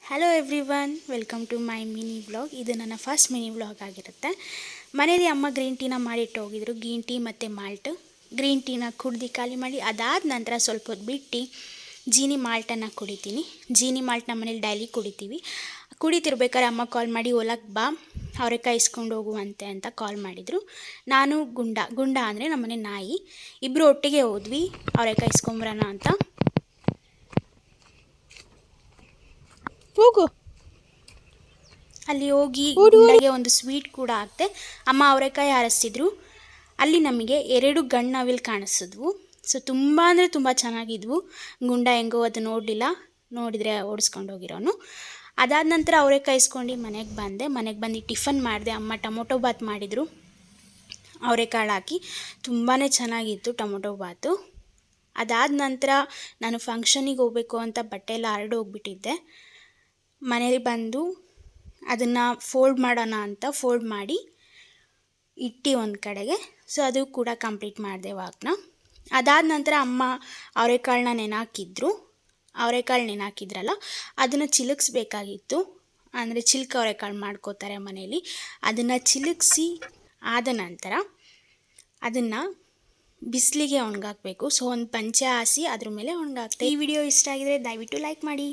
Hello everyone, welcome to my mini vlog. ಇದು ನನ್ನ first mini vlog ಆಗಿರುತ್ತೆ. ಮನೇಲಿ ಅಮ್ಮ ಗ್ರೀನ್ ಟೀನ ಮಾಡಿಟ್ಟು ಹೋಗಿದ್ರು. ಗ್ರೀನ್ ಟೀ ಮತ್ತು ಮಾಲ್ಟ್. ಗ್ರೀನ್ ಟೀನ ಕುಡ್ದು ಖಾಲಿ ಮಾಡಿ ಅದಾದ ನಂತರ ಸ್ವಲ್ಪ ಹೊತ್ತು ಬಿಟ್ಟು ಜೀನಿ ಮಾಲ್ಟನ್ನು ಕುಡಿತೀನಿ. ಜೀನಿ ಮಾಲ್ಟ್ ನಮ್ಮ ಮನೇಲಿ ಡೈಲಿ ಕುಡಿತೀವಿ. ಕುಡಿತಿರ್ಬೇಕಾದ್ರೆ ಅಮ್ಮ ಕಾಲ್ ಮಾಡಿ ಹೊಲಕ್ಕೆ ಬಾ, ಅವರೆಕಾಯಿ ಇಸ್ಕೊಂಡು ಹೋಗುವಂತೆ ಅಂತ ಕಾಲ್ ಮಾಡಿದರು. ನಾನು ಗುಂಡ ಅಂದರೆ ನಮ್ಮನೆ ನಾಯಿ ಇಬ್ಬರು ಒಟ್ಟಿಗೆ ಹೋದ್ವಿ ಅವರೆಕಾಯಿ ಇಸ್ಕೊಂಬರೋಣ ಅಂತ. ಹೋಗು. ಅಲ್ಲಿ ಹೋಗಿ ಗುಂಡಗೆ ಒಂದು ಸ್ವೀಟ್ ಕೂಡ ಆಗ್ತೆ. ಅಮ್ಮ ಅವರೆಕಾಯಿ ಆರಿಸ್ತಿದ್ರು. ಅಲ್ಲಿ ನಮಗೆ 2 ಗಂಡು ನವಿಲು ಕಾಣಿಸಿದ್ವು. ಸೊ ತುಂಬ ಅಂದರೆ ತುಂಬ ಚೆನ್ನಾಗಿದ್ವು. ಗುಂಡ ಹೆಂಗೋ ಅದು ನೋಡಲಿಲ್ಲ, ನೋಡಿದರೆ ಓಡಿಸ್ಕೊಂಡು ಹೋಗಿರೋನು. ಅದಾದ ನಂತರ ಅವರೆಕಾಯಿ ಇಸ್ಕೊಂಡು ಮನೆಗೆ ಬಂದು ಟಿಫನ್ ಮಾಡಿದೆ. ಅಮ್ಮ ಟೊಮೊಟೊ ಬಾತ್ ಮಾಡಿದರು, ಅವರೆಕಾಳು ಹಾಕಿ. ತುಂಬಾ ಚೆನ್ನಾಗಿತ್ತು ಟೊಮೊಟೊ ಬಾತು. ಅದಾದ ನಂತರ ನಾನು ಫಂಕ್ಷನಿಗೆ ಹೋಗಬೇಕು ಅಂತ ಬಟ್ಟೆ ಎಲ್ಲ ಹರಡು ಹೋಗ್ಬಿಟ್ಟಿದ್ದೆ. ಮನೇಲಿ ಬಂದು ಅದನ್ನು ಫೋಲ್ಡ್ ಮಾಡೋಣ ಅಂತ ಫೋಲ್ಡ್ ಮಾಡಿ ಇಟ್ಟು ಒಂದು ಕಡೆಗೆ. ಸೊ ಅದು ಕೂಡ ಕಂಪ್ಲೀಟ್ ಮಾಡಿದೆ ವಾಕ್ನ. ಅದಾದ ನಂತರ ಅಮ್ಮ ಅವರೆಕಾಳನ್ನ ನೆನಾಕಿದ್ರಲ್ಲ ಅದನ್ನು ಚಿಲುಕಿಸ್ಬೇಕಾಗಿತ್ತು. ಅಂದರೆ ಚಿಲ್ಕ ಅವರೆಕಾಳು ಮಾಡ್ಕೋತಾರೆ ಮನೇಲಿ. ಅದನ್ನು ಚಿಲುಕಿಸಿ ಆದ ನಂತರ ಅದನ್ನು ಬಿಸಿಲಿಗೆ ಒಣಗಾಕಬೇಕು. ಸೊ ಒಂದು ಪಂಚೆ ಹಾಸಿ ಅದ್ರ ಮೇಲೆ ಒಣಗಾಕ್ತೆ. ಈ ವಿಡಿಯೋ ಇಷ್ಟ ಆಗಿದರೆ ದಯವಿಟ್ಟು ಲೈಕ್ ಮಾಡಿ.